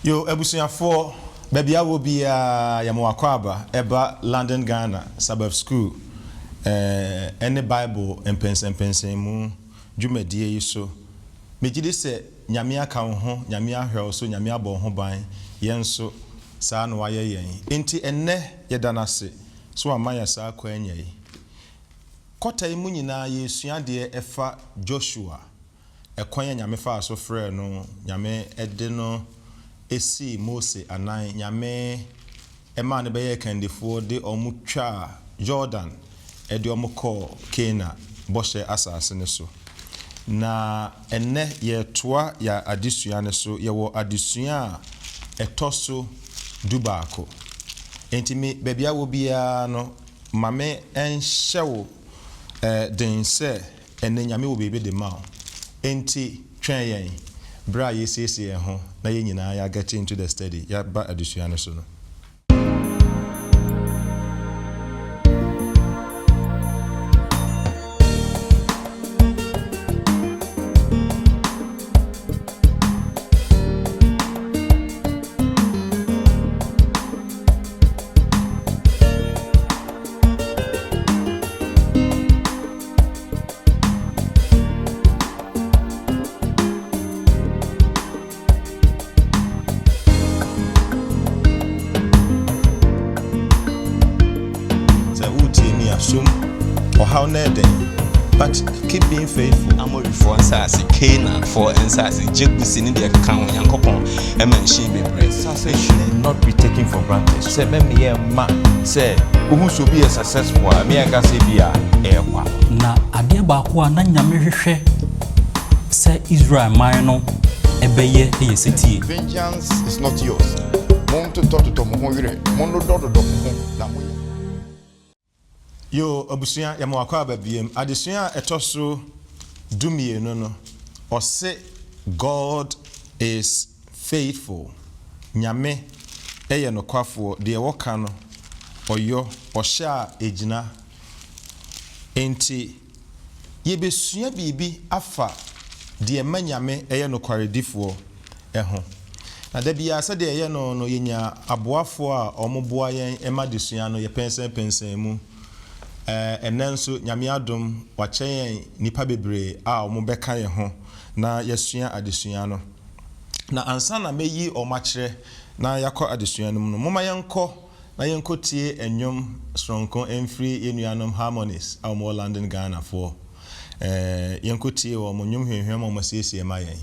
Yo, ebusuafo, baby I will be Yamuakwaba, Eba, London, Ghana, Sabbath School. Any Bible and pensem mu, Jumedie so. Mejidi se nyamia ka ho, nyamia hwe so, nyamia bo ho ban, yen so saa no waye yen. Enti enne yeda na se, so amaya saa kwa enya yi. Kota mu nyina yesua de efa Joshua. Ekwan nyame fa so frɛ no, nyame ede no esi Mose anan nyame ema ne beye kandifo de omutwa Jordan ede omukɔ Kena bɔhyɛ asase ne so na enne ye toa ya adesua ne so ye wo adesua etoso dubaako entimi bebia wo bia no mame enhyewo den se enne nyame wo bebe de ma enti twen yen bra yesiesie ho na ye nyina ya get into the study ya ba adesua ne so no. Or how but keep being faithful. I'm only for Sassy, Canaan, for Sassy, Jebusi in the account, and Copon, and man, she be brave. Sassy should not be taken for granted. Say, me a man, say, who should be a successful, me and Gassibia, na adia bakwa na nyame hwehwe say Israel minor ebeye eyeseti. Vengeance is not yours. Monto toto mo hore, mono dodo do mo na mo. Yo abusua Yamuakwaba biem adesua etoso dumie no ose God is faithful. Nyame eye no kwafo de woka no oyo ohya ejina enti yebesua bibi afa de manyame eye no kwaredifo eho na da bia se de eye no yenya aboafo a omoboa yen emadesua no ye pensen mu enenso nyame adom wakyɛn nipa bebree a ɔmo bɛka ye ho na yɛsua adesua no na ansa na meyi ɔmakyerɛ na yakɔ adesua no mu no moma yɛnkɔ na yɛnkɔ tie enwom stronko emfiri yenuanom harmonies a ɔmo London Ghana for yɛnkɔ tie wɔ mo nwom hwehwem ɔmo siesie ma yɛn.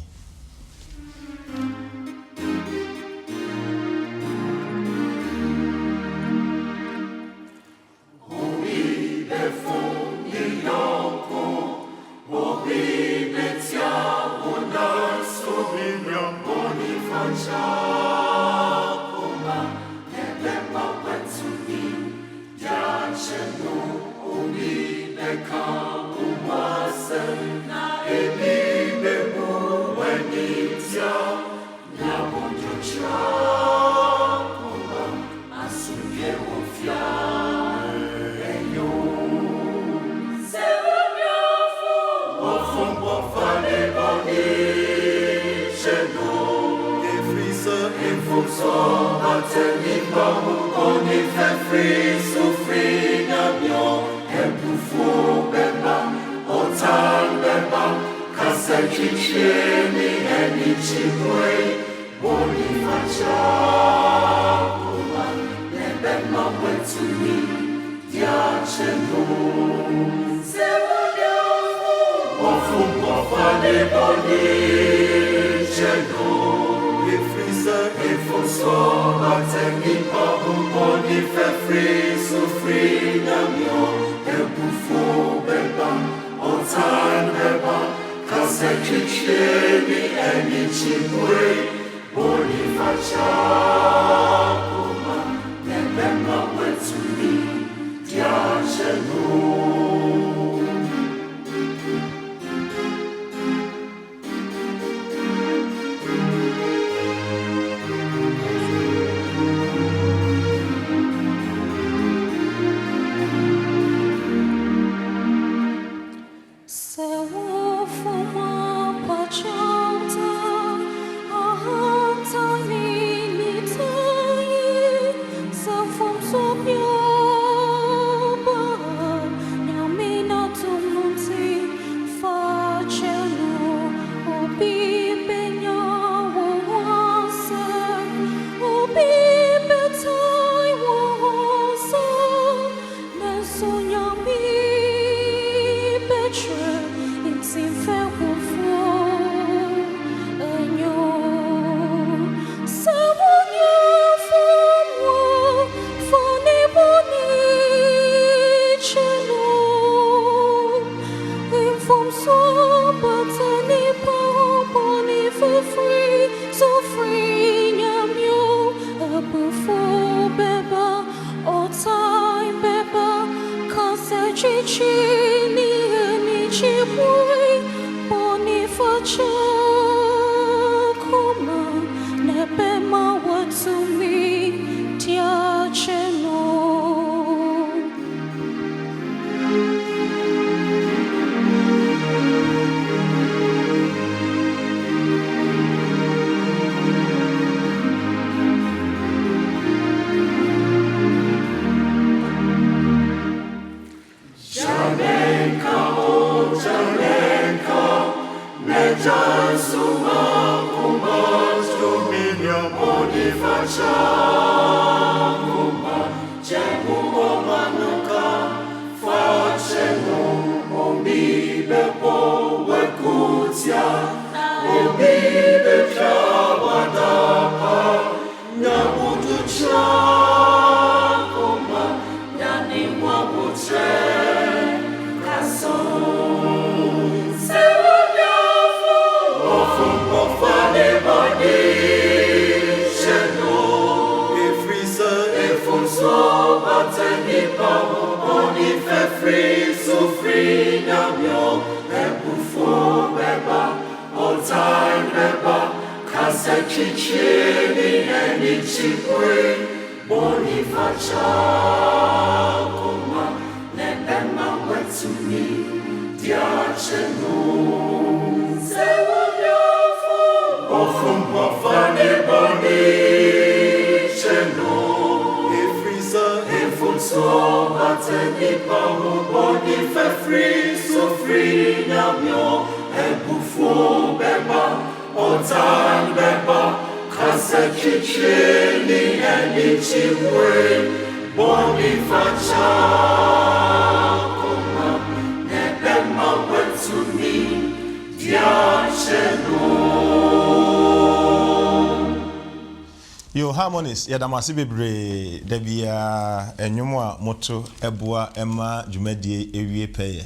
Yo harmonies yadamasi bebre da bia enwom a moto eboa ema dwumadie ewie peye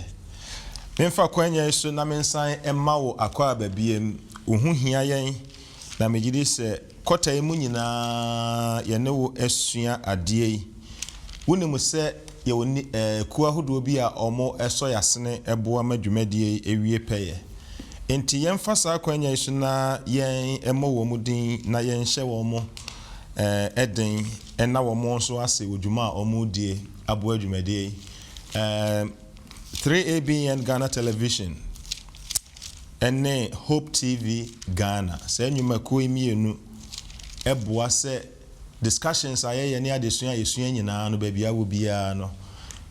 memfa kwanya so na mensan ema wo akwa babiem ohu hia yen na megidi se kota emu nyina ye ne wo asua ade yi wonimu se ye woni ku ahodo bi a omo eso yasene eboa ma dwumadie ewie peye enti yemfa sa kwanya so na yen ema wo mudin na yen hye wo mo eden ena wo mo so ase odwuma a omo die abo adwumadie 3ABN Ghana Television ene Hope TV Ghana se nyuma ko emienu eboa se discussions ayeye ne adesua yesua nyina no ba bia wo bia no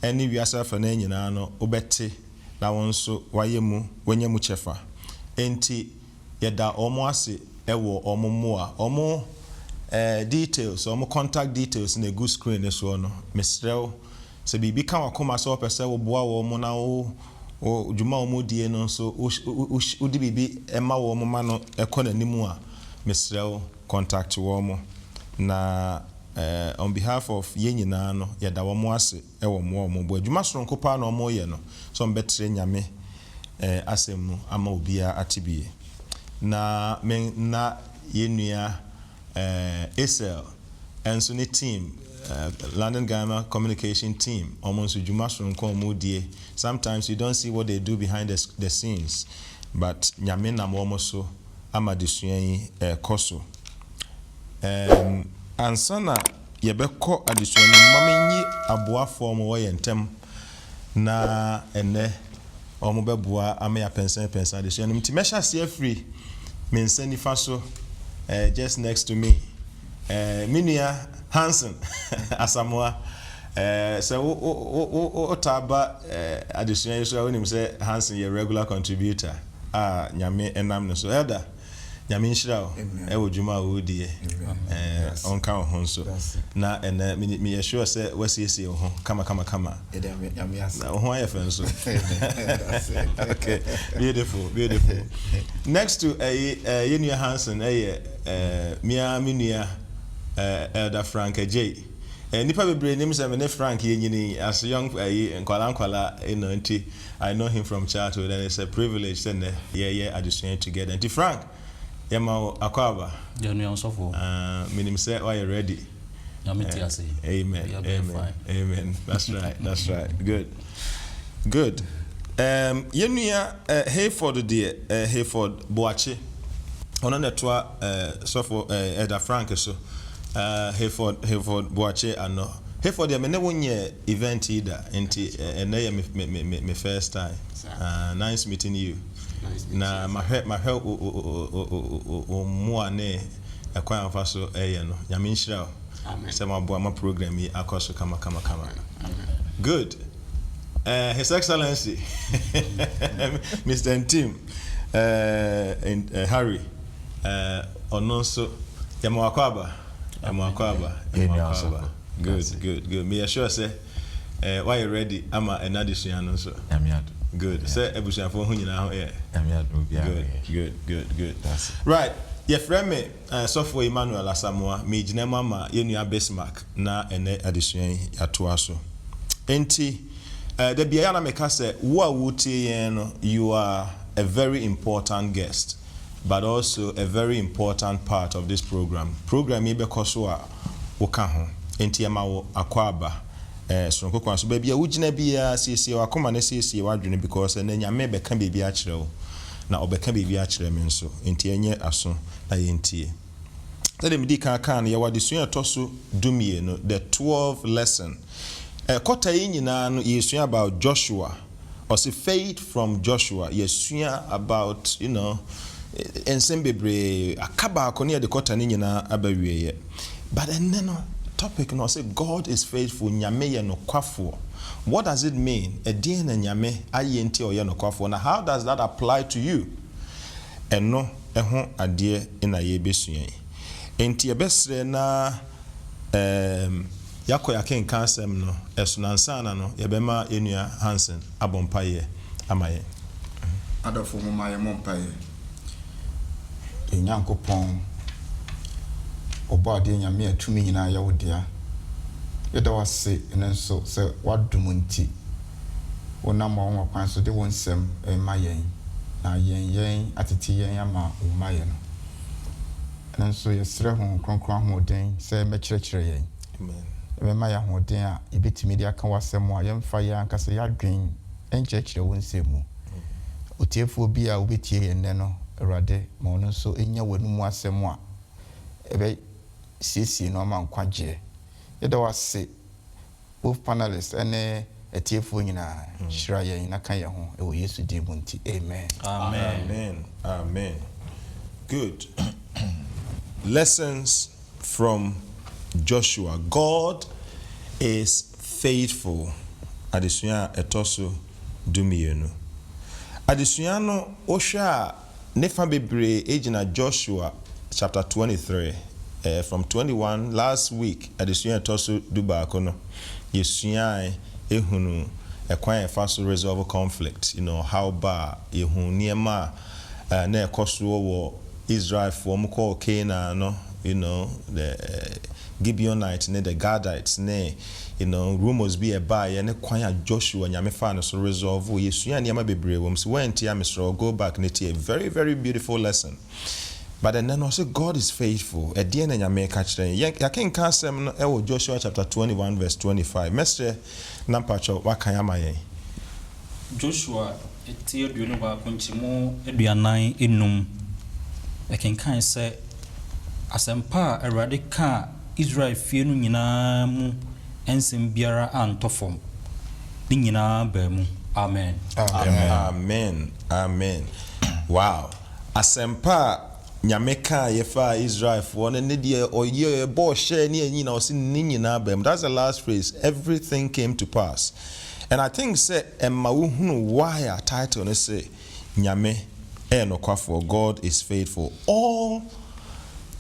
ene wiasa fa na nyina no obete na won so wayemu wanyemu chefa enti yeda omo ase ewo omo mo a omo details omo contact details na good screen so no mesrel se bibi kan wakoma so pese wo boa wo mo na wo djuma wo die no so udi bibi ema wo mo ma no ekona nimu a mesrel contact wo mo na on behalf of yenyina no yeda wo mo ase ewo mo bo djuma sonko pa na mo ye no so mbetre nyame asemu ama obia atibie na men na yenua Esel and so team London Ghana communication team almost Jumasron Komodie. Sometimes you don't see what they do behind the scenes, but Nyamina Momoso Amadisuani Koso. And sana Yebeko addition Mammy Abua form away and tem na ene Omobebua Amea Pensa addition. Timesha see free means send faso. Just next to me, Minia Hansen Asamoah. So Otaba additional so when him say Hansen a regular contributor. Nyame enam no so elder. Nyame nshira o djuma wo die onka ho so na me sure say wasiesie ho kama nyame asa ho ayefen so okay beautiful next to Yenua Hansen Mia Minia Elder Frank J nipa bebre nim say me Frank yenyini as young nkwala enti I know him from childhood and it's a privilege send addition together and Frank Yama Akwaba. Genuine suffer. Minim say why you ready. Amen. Amen. That's right. Good. Yenuya Hayford dear Hayford Boache. Ono netwa sofo Eda Frank so Hayford Boache ano. Hayford ya mene wonye event either enti ene me first time. Nice meeting you. Na my mo ane akwa amfa so no. Nyame nhyira. Sema bo ama program yi akoso kama. Good. His Excellency Mr. Ntim Harry Ononso Yamuakwaba. Good. Me assure say why you ready? Ama another siano so. Good. Say ebusia for hu nyina ho yeah. Good. Right. Ye friend me Sofo Emmanuel Asamoah me gyina mama ye nua Bismarck na ene adesua atoa so. Enti the Biana meka say you are a very important guest, but also a very important part of this program. Program because woka ho enti ema wo Akwaba sonko kwa so bia wugina bia siesie wakoma na siesie wadwene because na nyame beka bia akire wo na obeka bia akire me nso enti enye aso na yentie. Tell me di kan ya wadesua toso dumie no the 12th lesson. Kota yi nyina no yesua about Joshua or say faith from Joshua yesua about ensembebre akaba akoni de kota ni nyina abawieye but no topic no say God is faithful nyame ye no kwafo. What does it mean edin na nyame ayenti o ye no kwafo na how does that apply to you eno eho ade ina ye besua enti ebesre na yakoya kenka asem no esunansana no yebema enua Hansen abompaye amaye adafo mo maye mompaye enyankopon obade nyame atumi nyina ya wodia yeda wase enenso se wadumunti wonam won kwan so de wonsem mayen na yen atete yen ama umaye no enenso yesre ho kronkron ho den se mekyerekere yen amen. Emema ya hoden a ebetimi dia kan wasem a yemfa ya ankasa ya dwen enkyekire wonsemu otiefo bi a obetie yenne no awrade ma ono so enya wanumu asem a ebe sisi no ma nkwaje yeda wase both panelists ene etiefo nyina shira yen na kan ye ho e wo Yesu di munti amen. Good. Lessons from Joshua. God is faithful. Adesua etoso dumienu. Adesua no osha nefa bebre ejina Joshua chapter 23 from 21 last week adesua etoso duba no yesua ehunu ekwan efaso resolve conflict how ba ehunu niema na ekoso wo Israel for mko Canaan no the Gibeonites ne the Gadites ne rumors be a buy and kwanya Joshua nyame fa no so resolve yesua niema bebre wom so went ya misro go back neti a very very beautiful lesson. But then also God is faithful. At the end of nyame ka kire ya ken ka asem no e Joshua chapter 21 verse 25. Mestre nampacho wakan amayen. Joshua eti aduonu ba konchimo aduanan enum ekenkan se asempa awrade ka Israel fie no nyina mu ensem biara antofom ni nyina ba mu amen. Wow. Asempa nyameka yefa Israel for ne die oye bo share ni nyina o si ni nyina ba mu. That's the last phrase. Everything came to pass. And I think say emma wo hunu why a title no say nyame no kwafo God is faithful. All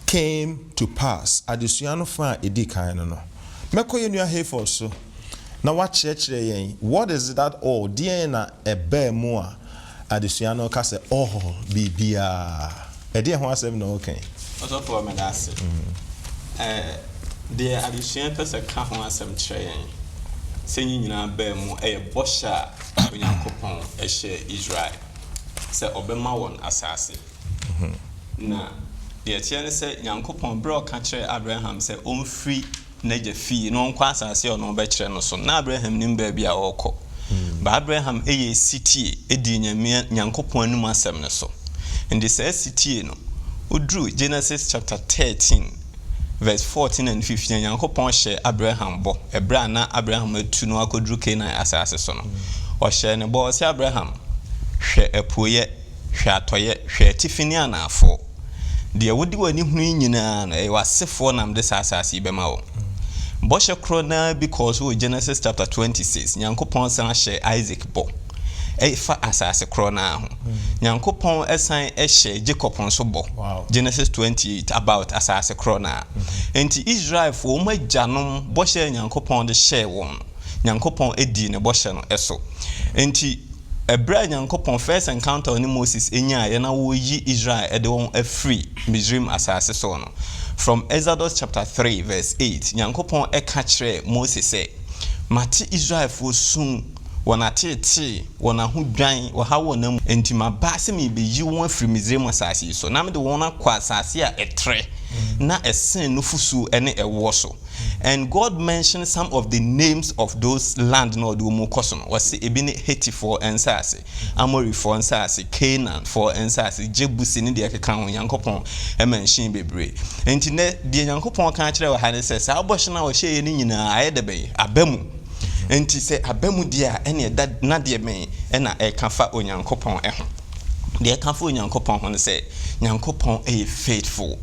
came to pass. Adisuano fa edi kan no. Meko ye nua Hayford so. Na wa chekire yen. What is that all? Die na ebe mu a adisuano ka say all bibia. E die ho asem no okay. Also for me that's the adisuano pese ka ho asem kire yen. Senyi nyina be mu bosha onyankopon ehye Israel. Se obema won asase. na deɛ ɛteɛ ne sɛ nyankopɔn berɛ ɔka kyerɛ Abraham sɛ ɔmfiri n'agya fie na ɔnkɔ asase a ɔno ɔbɛkyerɛ no so na Abraham nim baabi a ɔrekɔ ba Abraham ɛyɛ sitie ɛdi nyankopɔn anim asɛm ne so nti sɛ sitie no udru Genesis chapter 13 verse 14 and 15 nyankopɔn hyɛ Abraham bɔ ɛberɛ na Abraham atu no akɔduru Canaan asase so no ɔhyɛ ne bɔ ɔsɛ Abraham hwɛ apuoyɛ hwɛ atɔyɛ hwɛ atifi ne anaafo deɛ wodi w'ani hunu nyinaa no ɛyɛ w'asefoɔ nam de saa asase bɛma wo bɔhyɛ korɔ na because wo Genesis chapter 26 nyankopɔn san hyɛ Isaac bɔ ɛfa asase korɔ na ho nyankopɔn ɛsan ɛhyɛ Jacob nso bɔ Genesis 28 about asase korɔ na enti Israel fo mo agyanom bɔhyɛ nyankopɔn de hyɛ wɔn nyankopɔn edi ne bɔhyɛ no ɛso enti Ebra nyankopɔn first encounter on Moses enya ye na wo yi Israel e de won afri Misraim asase so no from Exodus chapter 3 verse 8 nyankopɔn e ka kyerɛ Moses say mate Israel fo sun wona tete wona ho dwan wo ha wona entima ba se me be yi won afri Misraim asase so na me de won akwa asase a etre na esen no fusu ene ewo so and God mentioned some of the names of those land no do mu koso no was ebi ne Heti for ensase Amori for ensase Canaan for ensase Jebusi ne de keka ho Yankopon e mention bebre enti ne de Yankopon kan kire wa ha ne se sa abohye na wo hye ye ne nyina aye de ben abamu enti se abamu dia ene da na de men e na e ka fa Onyankopon e ho de e ka fa Onyankopon ho ne se Nyankopon e faithful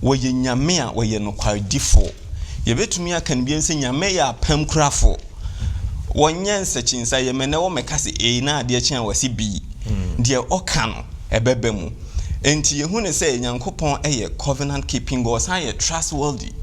wo ye nyame a wo ye no kwadifo yebetumi aka ne biense nyame ya pam krafo wonye nsechinsa ye mene wo mekase na ade kyen wasi bi de oka no ebeba mu enti yehu ne se Nyankopon eye covenant keeping God say ye trustworthy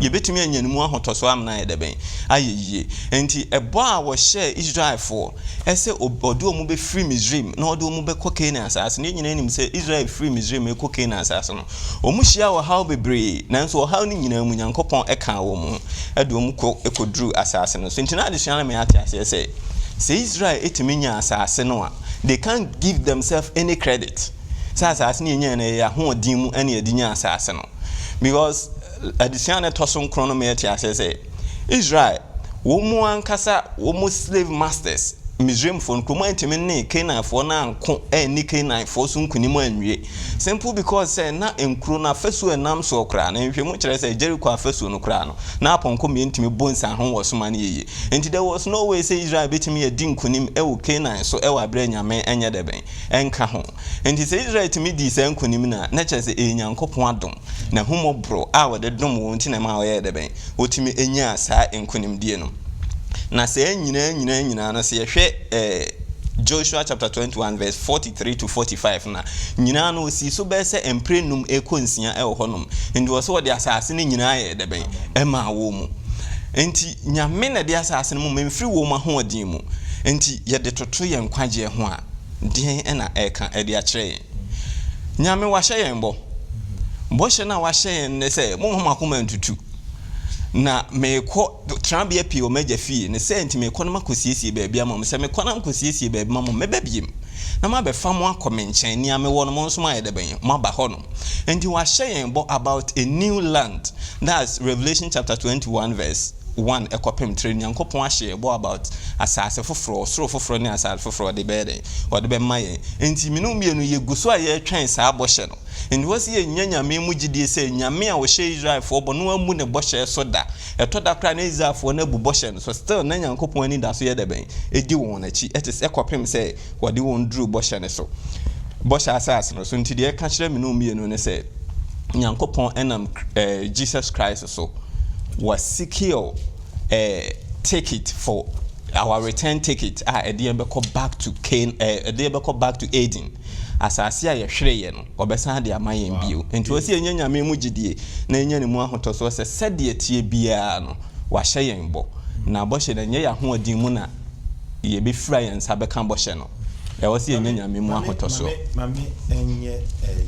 yebetumi anyanemu ahotoso amna ye deben ayeye enti ebo a wo share Israel for ese odo mu be free Misraim na odo mu be ko Canaan asase ne nyina nim se Israel free Misraim e ko Canaan asase no omu hia wo how bebre nanso wo how ne nyina mu Nyankopon e kan wo mu edo mu ko ekodru asase no so enti na adesua na me ate ase se Israel etimi nya asase no a they can't give themselves any credit sa asase ne nya na ya ho odin mu ene edinya asase no because addition toson krono me ati asese Israel wo mu ankasa wo mu slave masters Misraim for nkomo antimi ne Canaan for na anko ni Canaan for so nkunimu anwie simple because say na enkro na fasu enam so kra na nhwemu kire say Jericho afasu no kra no na aponko me ntimi bonsa ho wo so ma na yeye and there was no way say Israel betimi ye di nkunim e wo Canaan so e wa bra nyame enye deben enka ho and say Israel timi di say nkunim na kire say enyankopon adom na humobro a wo de dom wo ntina ma wo ye deben otimi enya sa nkunim die no na se nyina na se yehwe Joshua chapter 21 verse 43 to 45 na nyina no si so be se emprenum ekonsia e honom ndi wo so de asase ne nyina ye de ben e ma wo mu enti nyame na de asase no mu memfiri wo ma ho odin mu enti ye de toto ye nkwaje ho a den e na e ka e de a kire nyame wa hye yen bo hye na wa hye yen ne se mo ho makoma ntutu na meko trambia pi o meja fie ne senti meko na makosiesie baabi ama se meko na makosiesie baabi ama mebabiem na ma be fa mo akomenchen ni ame wo no mo nso ma yede ben ma ba ho no and you are sharing about a new land. That's Revelation chapter 21 verse 1 ekopem training yankopon ahye bo about asase foforo soro foforo ne asase foforo de bede o de be maye enti minu mienu ye guso aye twen sa abohye no and wasi ye nyanyame mu gidie se nyame a wo hye Israel fo bo no amu ne bohye so da etoda kra na Israel fo na bu bohye no so still na yankopon ani da so ye de ben edi won na chi etis ekopem se wo de won dru bohye ne so bohye asase no so enti de ka kire minu mienu ne se yankopon enam Jesus Christ so was secure ticket for our return ticket back to Cain back to Eden asase a yehwere ye no obesan de amayen bio enti osi enyanyame mu gidie na enyane mu ahotoso se sede tie bia no wa hye yen bo na bohye na nye ya ho odin mu na ye be fira yen sa be kan bohye no e osi enyanyame mu ahotoso mami enye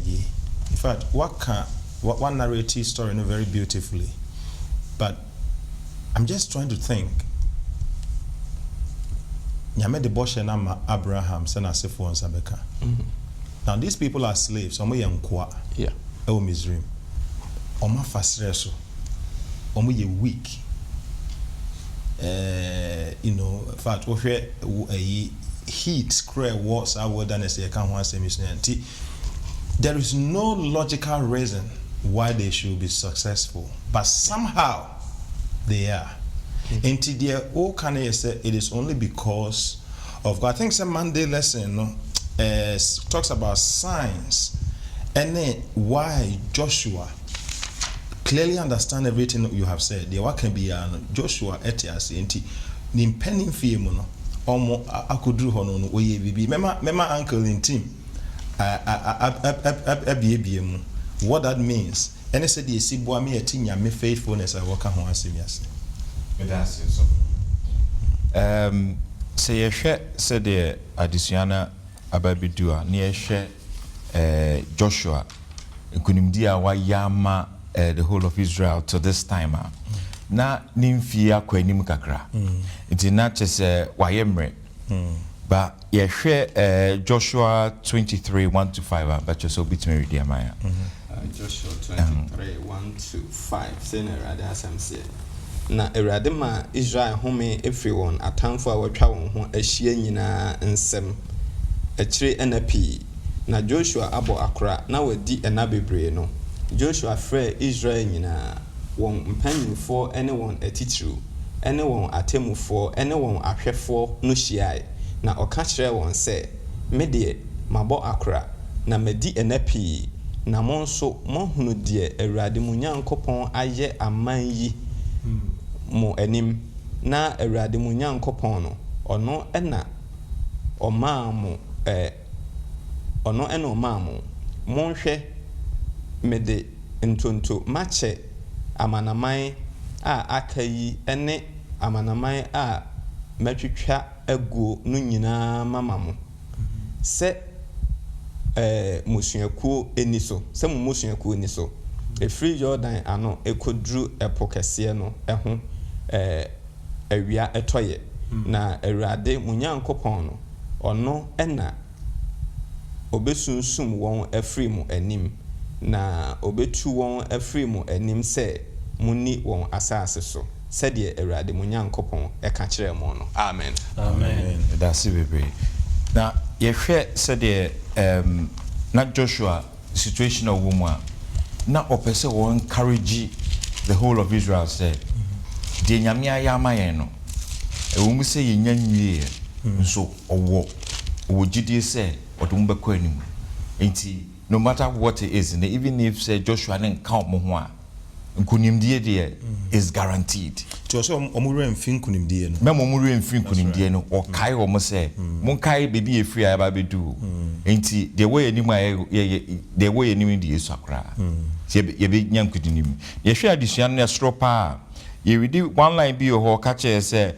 ye in fact one narrative story no very beautifully, but I'm just trying to think. Nyame de boshe na ma Abraham sena sefo nsabeka. Now these people are slaves. Omo ye nkwa. Yeah. Ewo Misraim. Omo fasre so. Omo ye weak. You know, in fact, what heat cray wars our wilderness there is no logical reason why they should be successful, but somehow they are. And today, all can I say it is only because of God. I think some Monday lesson talks about signs and then why Joshua clearly understand everything you have said. There what can be Joshua etias enti ni penning fee mu no omo akuduru ho no oye bibi mema uncle in team abiebie mu what that means and said the sibwa me etinya me faithfulness I work ho asemi ase me that's so say ye hwe said the adisuana ababidua ne ye hwe Joshua kunimdia wa yama the whole of Israel to this time na nimfia kwa nim kakra it not just wayemre but ye hwe Joshua 23:1-5 but just bit me read Maya Joshua 23:1-5 say na Erade asem say na Erade ma Israel home everyone atamfo a watwa won ho ahia nyina nsem akire enapi na Joshua abo akra na wadi ena bebre no Joshua frɛ Israel nyina wɔn mpanyinfo ene wɔn atitiriw ene wɔn atemufo ene wɔn ahwɛfo no hyiae na ɔka kyerɛ wɔn sɛ me de mabɔ akra na madi enapi na mo nso mo hunu de Awurade mo Nyankopɔn ayɛ aman yi mo anim na Awurade mo Nyankopɔn no ɔno ɛna ɔmaa mo monhwɛ mede ntonto mache amanaman a akayi ene amanaman a matwitwa aguo no nyinaa mama mo se musuakuo eni so se mo musuakuo eni so efri Jordan ano ekodru epokese no eho awia etoye na Awurade mo Nyankopɔn no ɔno ena obesunsum wɔn afri mu anim na obetu wɔn afri mu anim sɛ munni wɔn asase so sɛdeɛ Awurade mo Nyankopɔn ɛka kyerɛ mo no amen amen that's it baby na yɛhwɛ sɛdeɛ na Joshua situation of woman na opese won encourage the whole of Israel said de nyame ayama yen no ewo mu sɛ yenya nwie nso owo gidie sɛ odum bekɔ anim enti no matter what it is and even if say Joshua didn't count mo ho a nkunimdie de is guaranteed to so omure mfin kunimdie no memo omure mfin kunimdie no o kai wo mo say mon kai bebi efri aba bedu enti the way anim the way anim die so akra ye be nyam kudinim ye hwe adesuan no estro pa ye read one line bi ho ka che say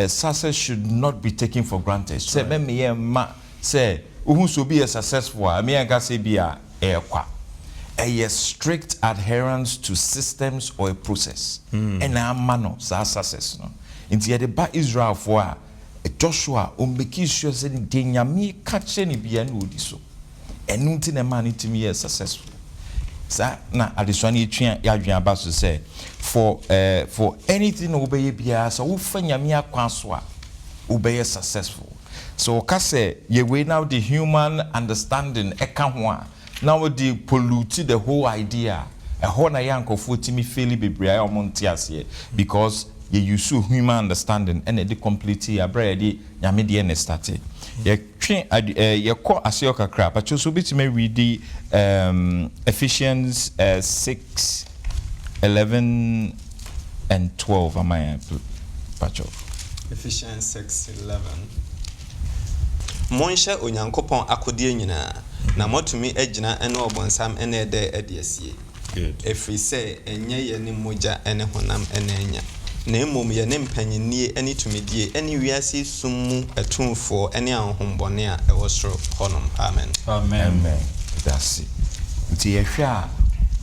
success should not be taken for granted say me ye ma say who so be successful I mean I say be a strict adherence to systems or a process and a manner success no inti the ba Israel for Joshua make sure say de nyame ka che ne bia na odi so enu nti na man it me successful sa na adesua na etwa ya adwen aba so say for anything obey bia so wo fa nyame akwa so a obey successful. So kase ye way now the human understanding eka ho a now the pollute the whole idea e ho na yankofo timi fairly bebre a omonte ase because ye use human understanding and the completely abra de nyame de na started ye twen ye ko ase kakra but so bitime read the Ephesians 6:11 and 12 am I pacho Ephesians 6:11 Monsha onyankopon akodie nyina na motumi agina ene obonsam ene ede adeasie efri se enye ye ne moja ene honam ene anya na emom ye ne mpanyinnie ene tumidie ene wiase summu atumfo ene ahombone a ewosoro honom amen amen that's it nti ye hwa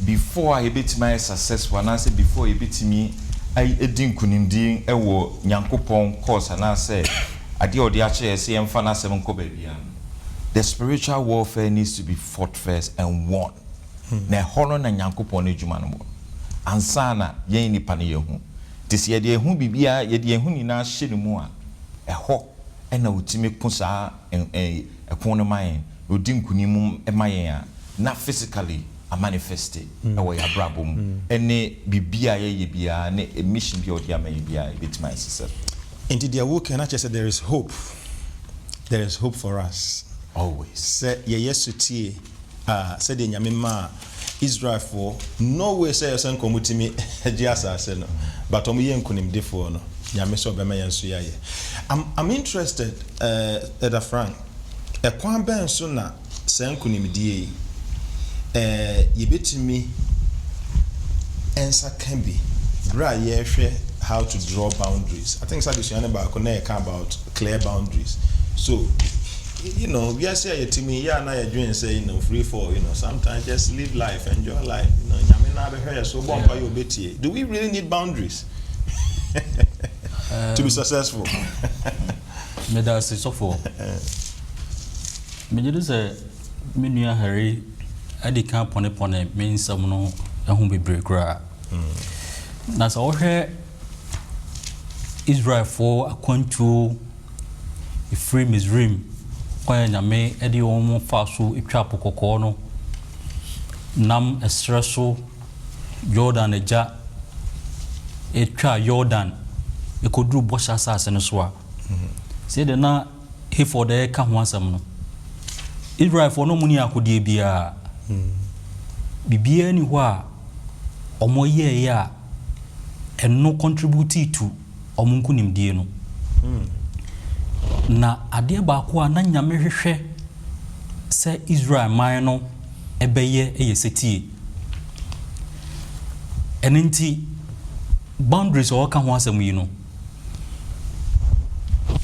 before I bit my successful and I say before you bit me I edin kunimdin ewo nyankopon course and I say ade odi a che se emfa na asem nko ba bia the spiritual warfare needs to be fought first and won. Na hono na nyankopon na djuma no. Ansana yen nipa ne yehu. Tisi ye de ehu bibia ye de ehu ni na hye ne mu a ɛhɔ ɛna otimi ko saa ɛkon no man odi nkunimu ɛmayen a na physically a manifeste ɛwɔ ya brabom ɛne bibia ye bia ne mission bi odi amaye bia betima sese. Into their work and actually say there is hope. There is hope for us. Always. Say ye yesutie say the nyamema Israel for no way say yourself komutimi asase no but omo ye nkunimdefo no nyame so be mayen so yaye. I'm interested Eda Frank ekwan ben so na say nkunimdie ye betimi ensa can be bra ye hwe how to draw boundaries. I think Sadisha ba ko na about clear boundaries. So you know, we are saying to me, yeah, now you're doing say, you know, free for, you know, sometimes just live life, enjoy life. You know, so do we really need boundaries to be successful? Me da se so for. Me just say me nua Harry adi kan pone me nsam no ehun bebre kra. Na so hwe Israel for akwantu free Misraim kwa nyame edi omo faso etwa pokoko no nam esreso Jordan eja etwa Jordan ekodru bosha asase no so a say de na he for the ka ho asem no Israel for no muni akodie bia bibia ni ho a omo ye ya eno contribute to omo nkunimdie no na ade ba ko a na nyame hwehwe se Israel man no ebeye eyesetie enenti boundaries o ka ho asem yi no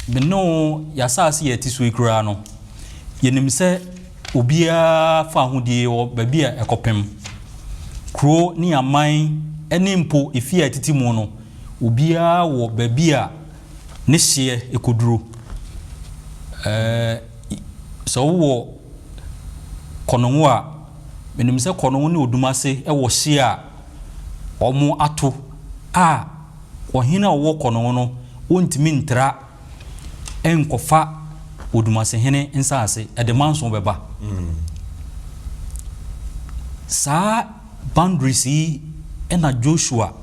beno yasase ye tiso ikura no yenim se obia fa hodie o ba bia ekopem kro ni aman enimpo efia titimu no obia wo ba bia ne hye ekoduro so wo kono a menim se kono ne odumase e wo hye a omo ato a ohina wo kono no ontimi ntra enkofa odumase hene nsase e de manso beba sa boundaries e na Joshua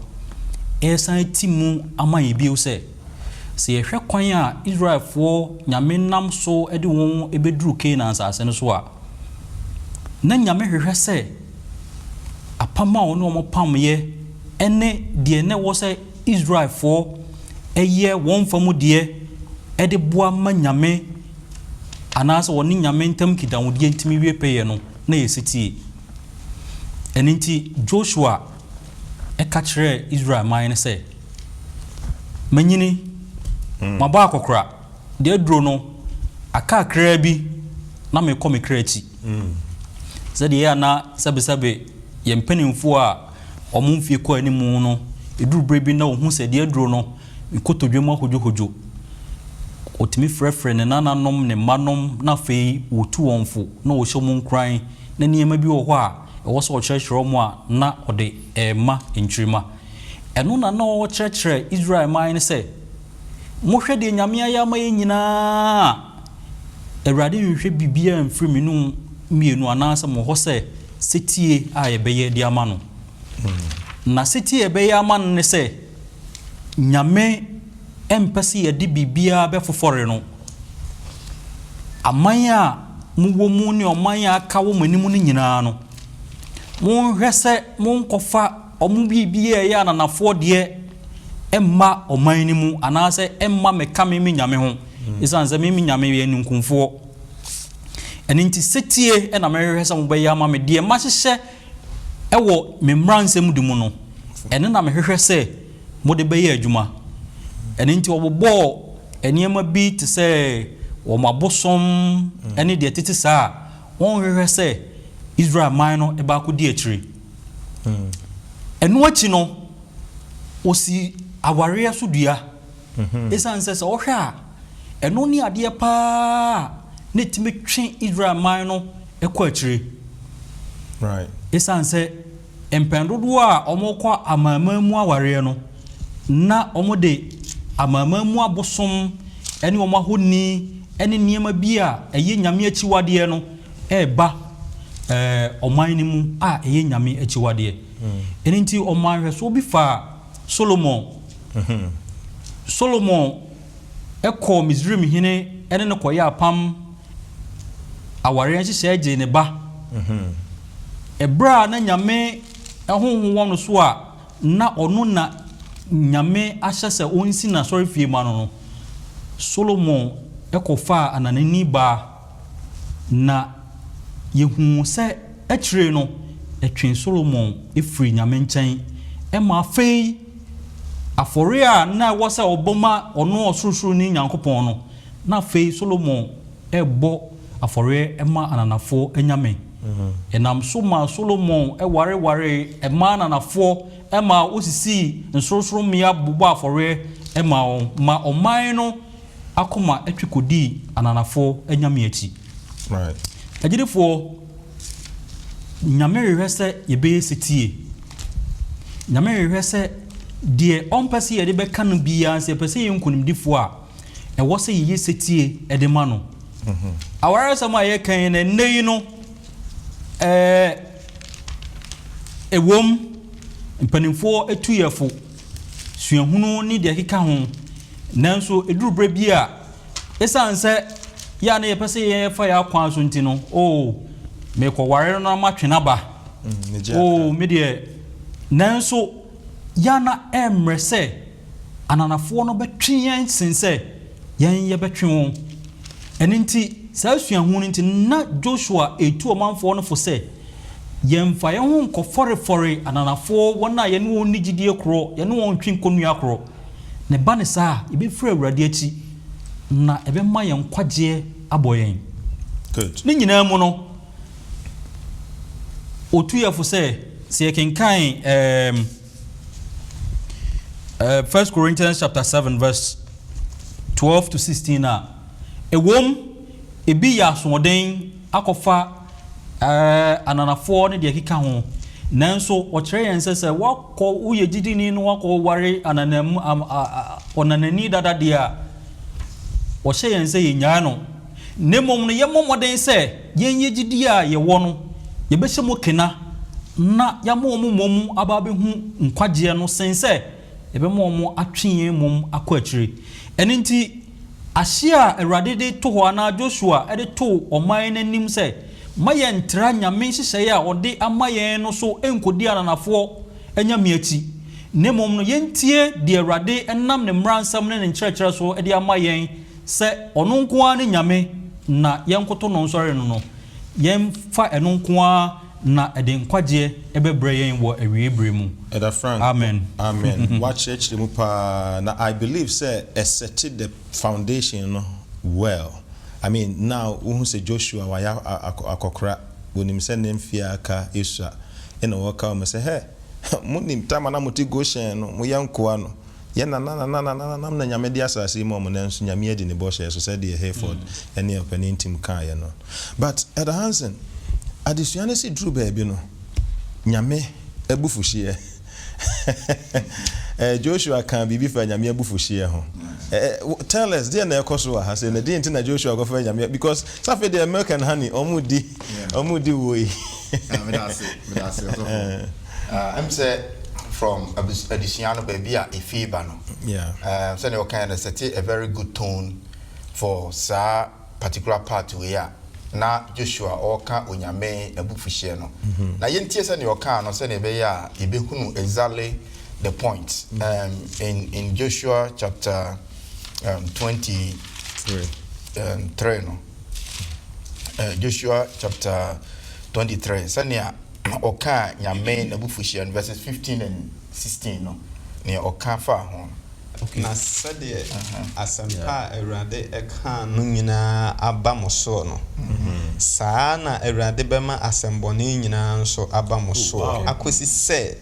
esan timu amaye bi o se yehwe kwan a Israel for nyame nam so ede won ebeduru Canaan asase no so a na nyame hwehwe se apama ono mo pamye ene de ne wo se Israel for eye won famu de ede boa ma nyame anase woni nyame ntam kidawodie ntimi wie peye no na yesitie eninti Joshua eka kire Israel man se manyini maba akokra de aduro no aka kra bi na me komi kra chi zede ya na sabe ye mpanimfo a omumfie ko animu no eduru brebi na ohun se de aduro no ikotodwema hojo otimi frefre ne nananom ne manom na fei wotu wonfo na wo hye mu nkran na niema bi wo ho a wo so kyerɛkyerɛ mu a na ode ma ntrima eno na na wo kyerɛkyerɛ Israel man ne se mohwɛ de nyame ayama ye nyina Awurade nhwɛ bibia mfiri minu mienu anansa mo ho se setie a ye beye de ama no na setie beye ama no ne se nyame empese ye de bibia be fofore no amanya muwo mu ne omanya aka wo manimu no nyina no mo hwɛ se mo nkofa omu bibia ye ananafo de emma oman ni mu anase emma meka me nyame ho isanze me nyame ye nkunfo eninti setie na mehwehwe se mo be ya ma me de ma hyehye ewo me mmransem du mu no ene na mehwehwe se mo de be ya adwuma eninti obobo eniema bi te se wo mabosom ene de tete saa won hwehwe se Israel man no e ba ko di akiri eno achi no osi aware so dua esanse se ohwe a eno ni ade pa ne timi twe Israel man no ekɔ akyire. Right. Esan sɛ empendodo a ɔmokɔ amama mu aware no na ɔmode amama mu abosom ɛne ɔmo ahoni ɛne nneɛma bi a ɛyɛ nyame akyiwadeɛ no ɛba ɔman ne mu a ɛyɛ nyame akyiwadeɛ. Ɛne nti ɔman hwɛ so bi fa Solomon. Solomon ɛkɔ Misraim hene ɛne ne kɔyɛ apam aware nhyehyɛ agye ne ba. Ebra na nyame ɛhoho wɔn no so a na ɔno na nyame ahyɛ sɛ ɔnsi na sɔre fie ma no. Solomon ɛkɔfa ananani ba na yehu sɛ ɛkyire no ɛtwen Solomon efiri nyame nkyɛn ɛma afei afɔre a na ɛwɔ sɛ ɔbɔma ɔno ɔsorosoro ne Nyankopɔn no na afei Solomon ɛbɔ afɔre ɛma ananafo ɛnyame. Enam so ma Solomon ɛware ɛma ananafo ɛma osisi nsorosoro mmea bobɔ afɔre ɛma ma ɔman no akoma etwi kodi ananafo ɛnyame akyi. Right. Agidefo nyame rehwɛ sɛ yɛbɛyɛ setie. Nyame rehwɛ sɛ deɛ ɔmpɛ sɛ yɛde bɛka no biara sɛ yɛpɛ sɛ yɛ nkonimdifo a ɛwɔ sɛ yɛyɛ setie ɛde ma no. Aware sɛm a yɛkan na nnɛ yi no ewom mpanimfoɔ etu yɛfo suahunu ne deɛ keka ho nanso eduru bre bi a esan sɛ ya na yɛpɛ sɛ yɛfa yɛ akwan so nti no me kɔ ware no ma twena ba me deɛ nanso ya na emre sɛ ananafoɔ no bɛtwe yɛn sen sɛ yɛn yɛbɛtwe wɔn ɛne nti saa suahunu nti na Joshua etu ɔmanfoɔ no fo sɛ yɛmfa yɛn ho nkɔfɔrefɔre ananafoɔ wɔn a yɛne wɔn nigidie korɔ yɛne wɔn twe nkonnua korɔ ne ba ne saa ebɛfiri Awurade akyi na ɛbɛma yɛn kwagye abɔ yɛn. Good. Ne nyinaa mu no otu yɛfo sɛ yɛkenkan 1 Corinthians chapter 7 verse 12 to 16 a ewom ebi yɛ asoɔden akɔfa ananafoɔ ne deɛ keka ho nanso ɔkyerɛ yɛn sɛ wakɔ woyɛ gyidini no wakɔ ware ananam ɔnanani dada deɛ a ɔhyɛ yɛn sɛ yɛnyaa no ne mmom no yɛmmɔ mmɔden sɛ yɛnyɛ gyidi a yɛwɔ no yɛbɛhyɛ mu kena na yɛama wɔn mmom aba bɛhu nkwagyeɛ no sen sɛ yɛbɛma wɔn atwe yɛn mmom akɔ akyire. Ɛne nti ahye a Awurade de to hɔ anaa Joshua ɛde to ɔman n'anim sɛ ma yɛn ntra nyame nhyehyɛeɛ a ɔde ama yɛn no so ɛnkɔdi ananafoɔ ɛnyame akyi ne mmom no yɛntie deɛ Awurade ɛnam ne mmaransɛm ne ne nkyerɛkyerɛ so ɛde ama yɛn sɛ ɔno nko ara ne nyame na yɛnkoto no nsɔre no yɛmfa ɛno nko ara na ɛde nkwagyeɛ ɛbɛbrɛ yɛn wɔ awiebere mu. Eda Frank. Amen. Amen. Watch it mu pa na I believe say set the foundation no well. I mean now who say Joshua waya akokra wonim say nemfia aka Esua ena waka mo say hey munim time na moti Goshen no mo yankoa no ye na nyame di asase mo na nso nyame adi ne boshe so say the Hayford ene opening team kan ye no. But at the Hansen adisuane si drew baby no nyame ebufuhie Joshua can be before nyame ebufuhie ho. Tell us there na ekoso ha say na dey na Joshua go for nyame because safe the milk and honey omudi wo I'm say from additional baby a fiba no. Yeah. So you can set a very good tone for sa particular part where na Joshua oka onyame ebufuhie no. Na yentie se ne oka no se ne be ya ebehunu exactly the point. In Joshua chapter 23 no. Joshua chapter 23 sania oka nyame ebufuhie no verses 15 and 16 no. Ne oka fa ho. Okay. Na sɛdeɛ asɛmpa a Awurade ɛka no nyinaa aba mo so no saa na Awurade bɛma asɛmbɔne nyinaa nso aba mo so akɔsi sɛ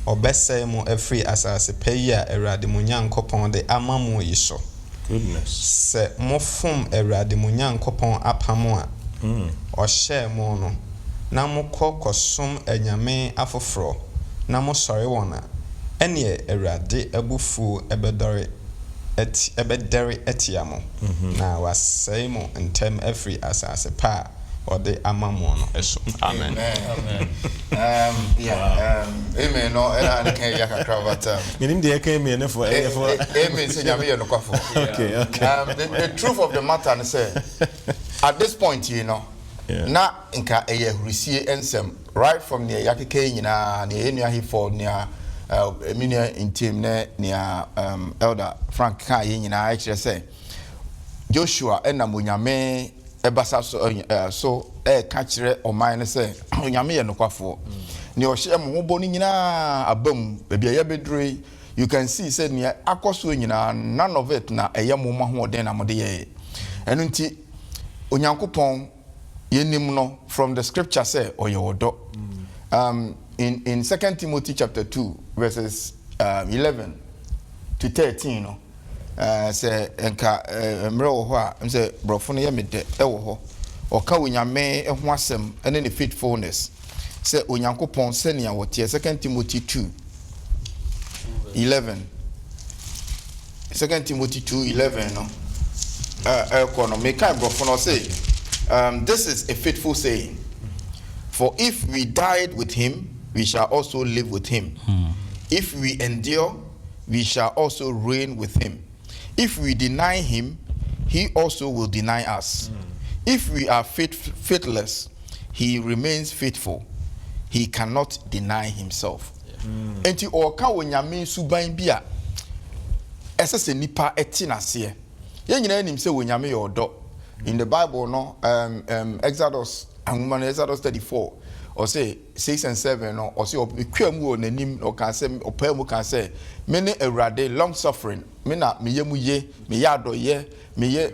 ɔbɛsɛe mo afiri asase pa yi a Awurade mo Nyankopɔn de ama mo yi so. Se mofom Awurade mo Nyankopɔn apam a ɔhyɛ mo no na mokɔ kɔsom anyame afoforo na mosɔre wɔn a ɛne Awurade abufu ɛbɛdɛre ɛtia mo na wasɛe mo ntɛm afiri asase pa ɔde ama mo no ɛso. Amen. Amen. Amen. No, I can't yakra, but Meaning the amen for amen. Say nyame no kwafo. Okay. The truth of the matter is say at this point, you know, na nka eye hurisie ensem right from the yakeke nyina na enua hifo na minia intim na elder Frank kan ye nyina actually say Joshua ena monyame ebasa so ka kire oman ne say onyame ye nokwafo ne o hye mo hobo ni nyina abam bia ye bedure you can see say ne akoso nyina none of it na eye mo ma ho den na mo de ye enu nti onyankopon yenim no from the scripture say oyewodo in 2 Timothy chapter 2 verses 11 to 13 no say enka mre wo ho a say brofo no ye mede e wo ho oka onyame ho asem ene ne faithfulness say onyankopon se ne awote 2 Timothy 2 11 2 Timothy 2:11 no no me kai brofo no say this is a faithful saying, for if we died with him, we shall also live with him. If we endure, we shall also reign with him. If we deny him, he also will deny us. If we are faithless, he remains faithful. He cannot deny himself. Enti oka wonyame suban bia esese nipa etinase ye nyina anim se wonyame ye odo. In the Bible, no, Exodus 34, or say 6 and 7, or say, or can say, or Pemu can say, many a rade long suffering, mena, me ye, me yado ye, me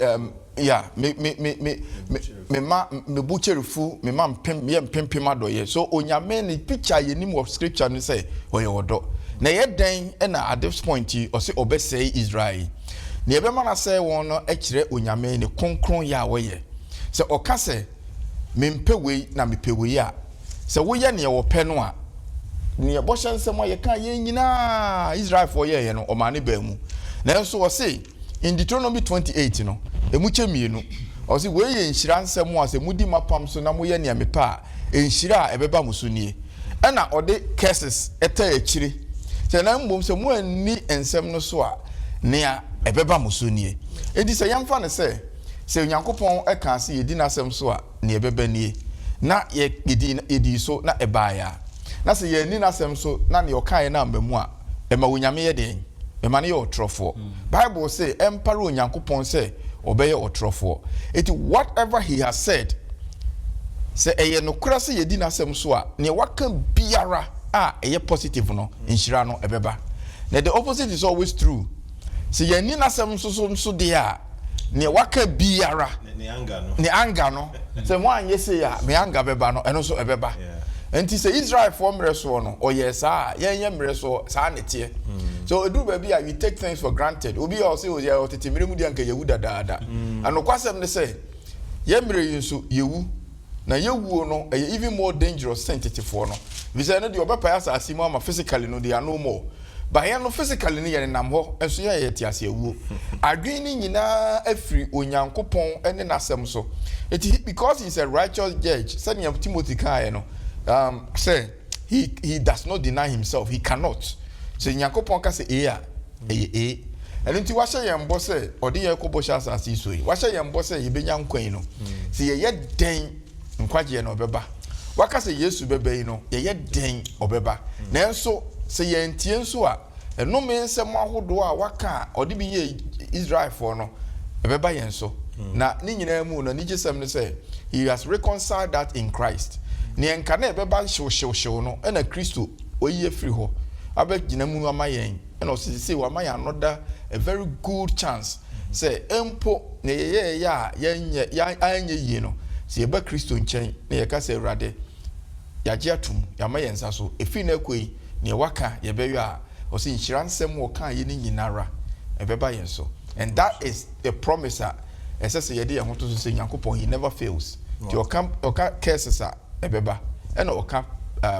butcher fu, me mam pimpimado ye. So, on your many picture, ye name of scripture, and say, or your dog. Na ye den, and at this point, or say, obey say Israel. Ne ebema na say won no ekire onyame ne konkron ya woye se okase mempe wei na mepe wei a se woye ne wo pe no a ne bo hyansem ye kan ye nyina Israel for ye no o mane ba mu na enso wo say in Deuteronomy 28 no emu chemienu o say we ye nhira nsem a se mudi mapam so na moye ne mepe a enhira ebeba musunie e na ode curses eta akire se na mbom se mu ani ensem no so a nea ebeba musunie edi se yamfa ne se onyankopon eka se yedi nasem so a ne ebeba nie na ye edi so na ebaya na se ye ni nasem so na ne okan na ambamu a ema wonyame ye den ema ne ye otrofo Bible say empare onyankopon se obeye otrofo eti whatever he has said se eye no kura se yedi nasem so a ne waka biara a eye positive no nhira no ebeba na the opposite is always true. Si ye ni nasem so de a ne waka biara ne anga no se mo anye se ya me anga beba no eno so ebeba enti se Israel for mre so no o yes a ye mre so sa ne tie so edu ba bia we take things for granted obi o se o ya otetemire mu dia nka yewu dadaada ano kwasem ne se ye mre yinso yewu na yewu no even more dangerous sensitive no we say no de obepa ya sa asimu ama physically no they are no more. But here no physically ni yenam ho enso ye tiase awuo adwen ni nyina afri onyankopon ene nasem so it because he is a righteous judge said Timothy kai no say he does not deny himself, he cannot so onyankopon ka say enti wa hye yembo say ode ye kobo sha asase so yi wa hye yembo say ye benya nkwan no say ye den nkwaje no obeba wa ka say Yesu beba yi no ye den obeba na enso se yentie nso a eno me nsem ahodo a waka odi bi ye Israel for no ebeba yen so na ni nyina mu no ni gisem ne say he has reconciled that in Christ ni enka na ebeba hyew no na Kristo oyi free ho abegina mu ama yen na o say wa ma ya another a very good chance say empo na ye ya anye yi no se eba Kristo nchen na ye ka say Awurade ya je atum ya ma yen sa so efi na ekoi ne waka ye beyo a o se nhira nsem wo kan ye ni nyinara ebeba yen so And that is a promise that as I say yedi ehon to say Nyankopon he never fails. The oka curses are ebeba and oka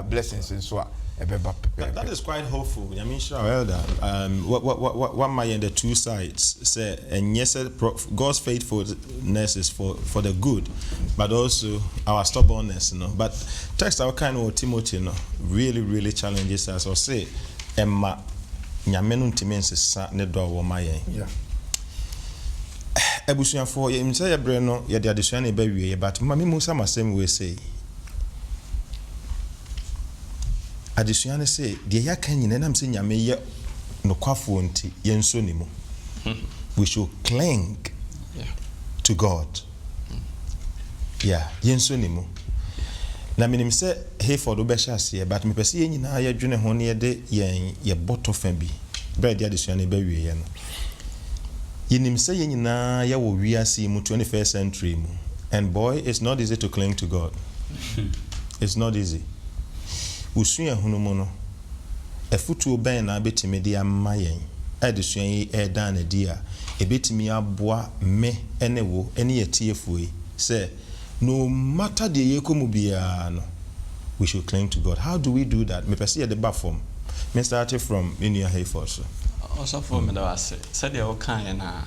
blessings in so ebeba. That is quite hopeful. I mean, sure, elder. What my in the two sides say, and yes, God's faithfulness is for the good, but also our stubbornness, you know. But text our kind of Timothy, you know, really challenges us. Or say, Emma, nyamenu ntimense sa ne do wo mayen. Yeah. Ebusuafo ye mse ye bre no ye de adesua na ba wie but mama mu sama sem we say adesua ne say de ya kan nyina nam se nyame ye nokwafo nti ye nso ni mu. We should cling to God. Yeah, ye nso ni mu. Na minim se Hayford obesha ase but me pese ye nyina ye dwene ho ne ye de ye botto fa bi. Bre de adesua na ba wie ye no. Yinim say nyina ya wo wiase mu 21st century mu. And boy, it's not easy to cling to God. It's not easy. Usua hunumu no. Efutu oben na betimi de amma yen. Adesua yi eda na dia. Ebetimi aboa me ene wo ene yetiefu yi. Say no matter the yekomu bia no. We should cling to God. How do we do that? Me pese the platform. Me start from Inia Hayford. So. Also for me that said the okay na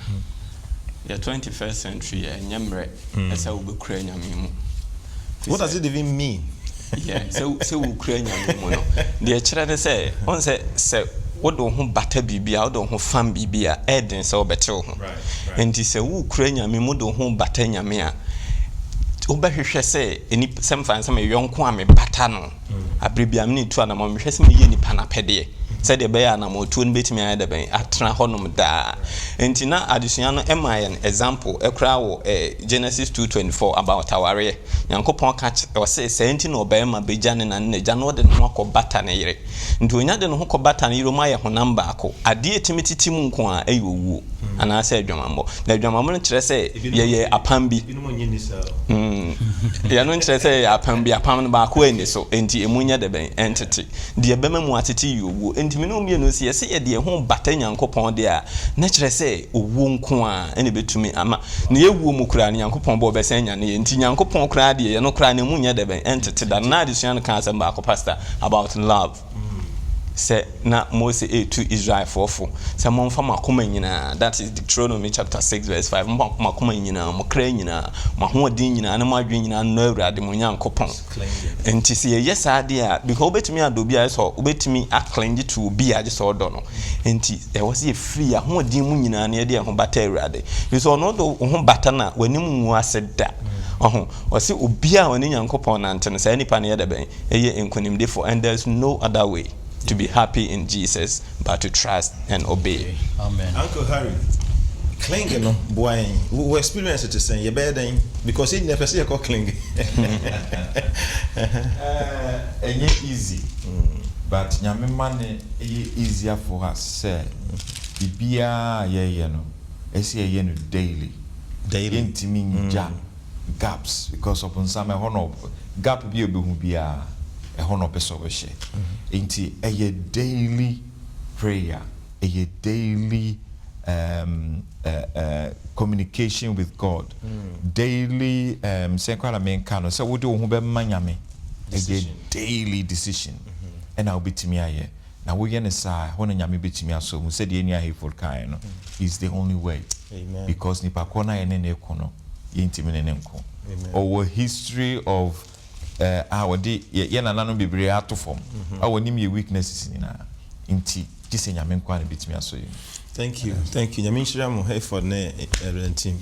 the 21st century nyemre esa wo be kura nyame mu. What does it even mean? Yeah, so wo kura nyame mu no. The kire de say on say wo do ho bata bibia wo do ho fam bibia eden say wo bete ho. Right. Enti say wo kura nyame mu do ho bata nyame a obehwehwe say eni sem fan sem yonko a me bata no. Abribia me ni tu na mo hwehwe sem ye nipa na pede. Said the bear na mo tu nbetimi ayeda ben atra honom da enti na adesua no an example ekra wo Genesis 2:24 about aware Nyankopon ka o say enti na obema bejane na nja no de no akobata na yire nti onya de no akobata na yire ma ye honam ba ako ade etimititi mu nko a eyowu ana say adwamambo na adwamambo no kire say ye apambi ya no kire say apambi apam no ba ako eni so enti emunya de ben entity de bema mu atete yowu mino mienu si yesi ye de ho bata Nyankopon de a na kire se owu nko a ene betumi ama na yewu mu kura Nyankopon bo be senya ne enti Nyankopon kura de ye no kura ne mu nya de ben entity da na de suan kan asem ba ko pastor about love. Say na Moses to Israel fofo say mo mfa makoma nyina, that is Deuteronomy chapter 6 verse 5 mo makoma nyina mo kra nyina mo hoodin nyina na mo adwen nyina no awurade mo Nyankopon enti say yes ade a because obetumi adobi a so obetumi aclinge to obi a so do no enti e was ye free a hoodin mu nyina na ye ho bata awurade because ono do ho bata na wanim mu aseda wasi obi a woni Nyankopon na ntene say nipa na ye de ben eye enkonimdefo and there's no other way to be happy in Jesus, but to trust and obey. Amen. Uncle Harry, clinging, no boy, we experience it saying you're better because he never see a call clinging. It's easy, but nyame man easier for us. Say, bibia ye no, esi ye no daily. Intimi gaps because upon some honor gap bi obehu bia. A honor person we share. Inti a daily prayer, a daily communication with God, daily sequala main canon. So we do manyame a daily decision, and I'll be to me aye. Now we're gonna say when nyame be to me so we said any Hayford kind is the only way. Amen. Because nipa kona ene kono yintimi nenko. Our history of our day ye nananom bebre ato form our nim ye weaknesses na nti gise nyame nkwa na bitimi aso yi. Thank you nyame nhira mo Hayford na team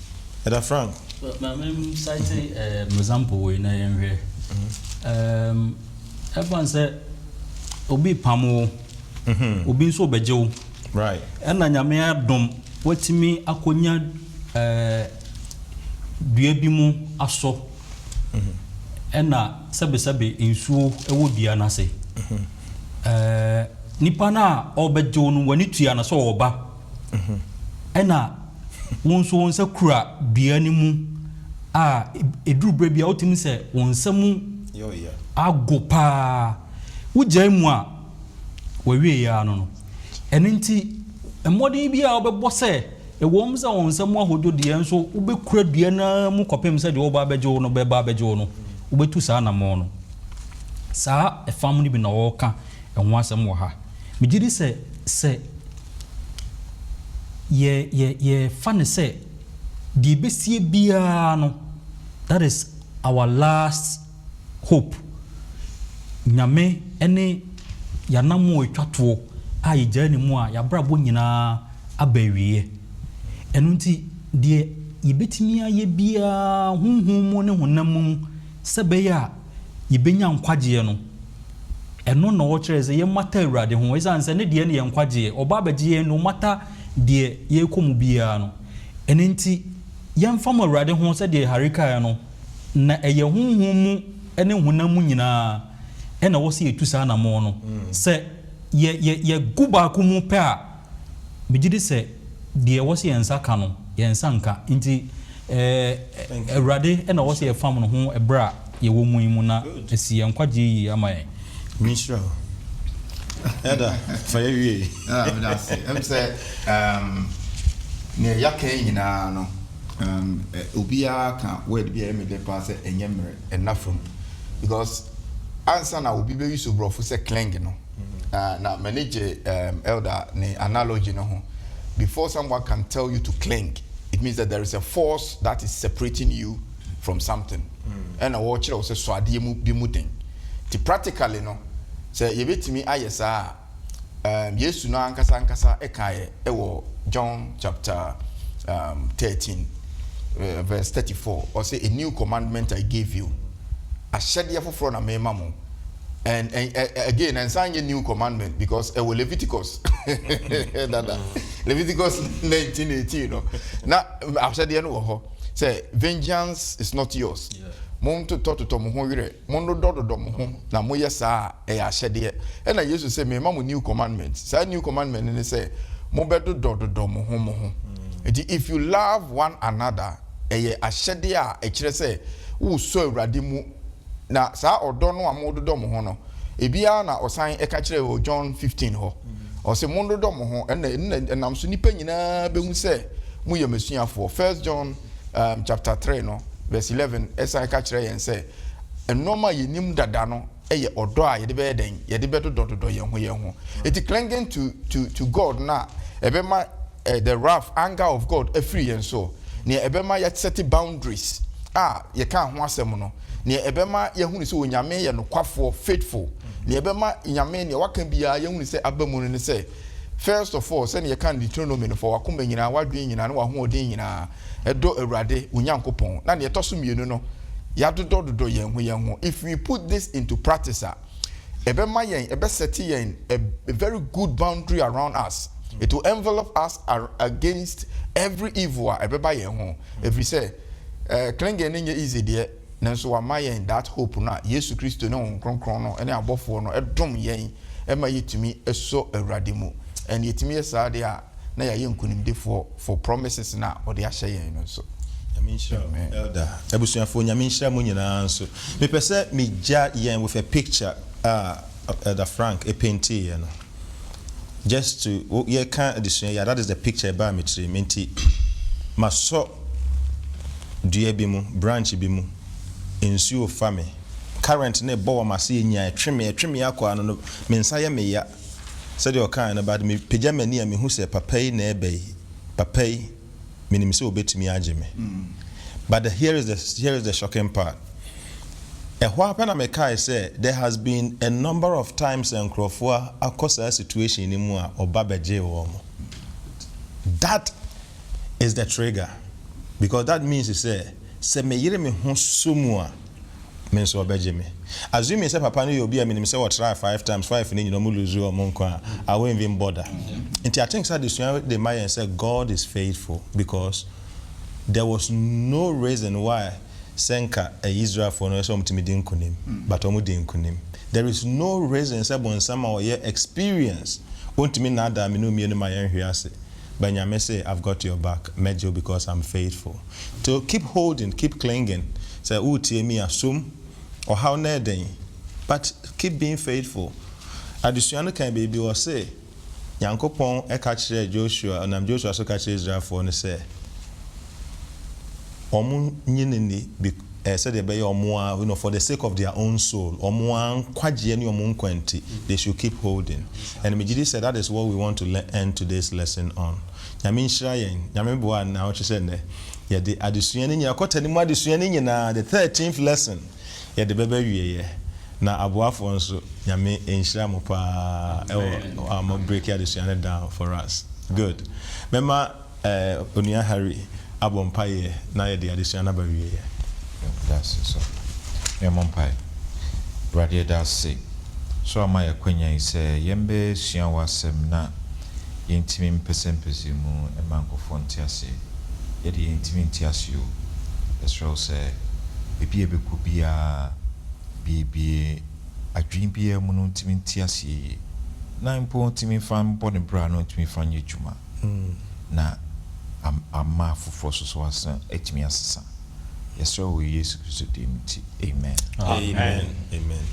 Eda Frank my mem cite example we na yenhwe everyone say obi pamo obi nso obejewo right na nyame adom watimi akonya dua bi mu aso ena sebe insuo ewo bia na se nipa na obejo no wani tua na so oba ena wonso wonsa kura bia ni mu a eduru bra bia otimi se wonsamu yo ya agopa wujai mu a wawie ya no eno nti emode bia obebo se ɛwɔ sɛ wɔn nsɛm ahodo deɛ nso wobɛkura dua na mu kɔpem sɛ deɛ wɔba abɛgye wo no bɛba abɛgye wo no wobɛtu saa namɔ no saa ɛfam no bi na wɔka ɛho asɛm wɔ ha megye di sɛ yɛfa ne sɛ deɛ bɛsie biara no that is our last hope nyame ne yɛnam wɔ atwatoɔ a yɛgyaa ne mu a yɛabrabɔ nyinaa aba awieɛ ɛno nti deɛ yɛbɛtumi ayɛ biara honhom mu ne honam mu sɛ bɛyɛ a yɛbɛnya nkwagyeɛ no ɛno na wɔkyerɛ sɛ yɛmmata awurade ho ɛsiane sɛ ne deɛ ne yɛ nkwagyeɛ ɔba abɛgye yɛn no mata deɛ yɛrekɔ mu biara no ɛno nti yɛmfa mu awurade ho sɛdeɛ harekaeɛ no na ɛyɛ honhom mu ne honam mu nyinaa ɛna wɔ sɛ yɛtu saa namɔ no sɛ yɛgu baako mu pɛ a megye di sɛ deɛ wɔ sɛ yɛnsa ka no yɛnsa nka nti awurade ɛna wɔ sɛ yɛfam no ho ɛberɛ a yɛwɔ mu yi mu na ɛsi yɛn nkwagye yi ama yɛn Mishra. Eda, fire wie. That's it. I'm say near yake nyina no obia kan word bia me de pass enyemre enough from because answer na obi be use brofo say clang no na manage elder ne analogy no ho before someone can tell you to cling it means that there is a force that is separating you from something and a watcher also so ade mu bi mu den ti practically no say yebetimi ayesa Yesu no ankasa ekaye ewo John chapter 13 verse 34 or say a new commandment I gave you ahyɛdeɛ foforɔ na mema mo and again and sign a new commandment because it was Leviticus Leviticus 19:18 no na ahyɛdeɛ no wɔ hɔ say vengeance is not yours mon to mo ho were mon do mo ho na mo yesa e ya hyɛdeɛ ɛna Jesus say mema mo new commandment say new commandment ne say mo bedo do mo ho if you love one another ɛyɛ ahyɛdeɛ a ɛkyerɛ sɛ wo so awurade mu na saa ɔdɔ no a mo do mo ho no ebia na ɔsan ɛka kyerɛ wɔ John 15 hɔ ɔsɛ mo do mo ho ɛna nam so nipa nyinaa behu sɛ mo yɛ masuafoɔ 1 John chapter 3 no verse 11 ɛsan ɛka kyerɛ yɛn sɛ ɛnɔma yɛnim dada no ɛyɛ ɔdɔ a yɛde bɛyɛ den yɛde bɛdodɔ yɛn ho eti clinging to God na ɛbɛma the wrath anger of God free yɛn so ne ɛbɛma yɛ set boundaries yɛ kan ho asɛm no ne ɛbɛma yɛ hunu sɛ onyame yɛ no kwafoɔ faithful ne ɛbɛma nyame ne waka biya yɛ hunu sɛ abamu ne sɛ first of all sɛ ne yɛ kan Deuteronomy no for wakoma nyinaa wadwen nyinaa ne wahoɔden nyinaa ɛdɔ awurade onyankopɔn na ne ɛtɔ so mmienu no yɛadodɔ yɛn ho if we put this into practice ɛbɛma yɛn ɛbɛsɛte yɛn a very good boundary around us. It will envelop us against every evil ɛbɛba yɛn ho every say clinging in easy deɛ nanso wama yɛn that hope na Yesu Kristo ne wɔn kronkron no ɛne abɔfoɔ no ɛdom yɛn ɛma yɛtumi ɛsɔ awurade mu and yɛtumi yɛ saa deɛ a na yɛayɛ nkonimdefoɔ for promises na ɔde ahyɛ yɛn no so elder abusuafo nyame nhyira mu nyinaa nso mepɛ sɛ megya yɛn with a picture Elder Frank painted you know just to you can't addition that is the picture about me tree menti maso dua bi mu branch bi mu nsuo fa me current ne bo ma se nya tweme akwa no me nsa ye me ya said you can about me pejama ni me hu se papai na ebe papai minim se obetumi age me but here is the shocking part. What happened to Mekai said there has been a number of times in Crawford across a situation in Mua or Babaje or that is the trigger because that means he said, "Se me yire me ho sumua means obeje me." Assume say papa no obi a me say what try 5 times 5 ni you no lose or monko I won't even bother. And I think that the Maya said God is faithful because there was no reason why Senka Israel for no some timidin kunim but omudin kunim. There is no reason sabon sama or your experience won't mean nada me no me no my hiase. But Nyame say I've got your back mejo because I'm faithful. To keep holding, keep clinging. Say utie me assume or how neden but keep being faithful. Additional can baby or say Nyankopɔn ɛka kyerɛ Joshua ɔnam Joshua so ka kyerɛ Israelfoɔ no sɛ ɔmo nyinini sɛdeɛ ɛbɛyɛ ɔmo a for the sake of their own soul ɔmo a nkwagyeɛ ne ɔmo nkwanti they should keep holding. And Mijidi said that is what we want to end today's lesson on. Nyame nhyira yɛn, nyame boa na ɔkyerɛ sɛ nnɛ yɛde adesua no nyinaa kɔtani mu adesua no nyinaa the 13th lesson yɛde bɛbɛ wieɛ na aboafoɔ nso nyame nhyira mo paa ɛwɔ mo break adesua no down for us. Good. Mema onua Harry abɔ mpaeɛ na yɛde adesua no ba wieɛ. That's it. So, Yamonpai, Brother, that's it. So, my acquaintance say, Yembe, Sian was na intimate pessimu, a mango fontiasi, yet the intimate as you, as well say, a baby could be a dream beer monotimitiasi. 9 point to me fan body brown to me fan you juma. Na, I'm ma for forces was 8 me as. Yes, sir, we use Amen. Amen. Amen.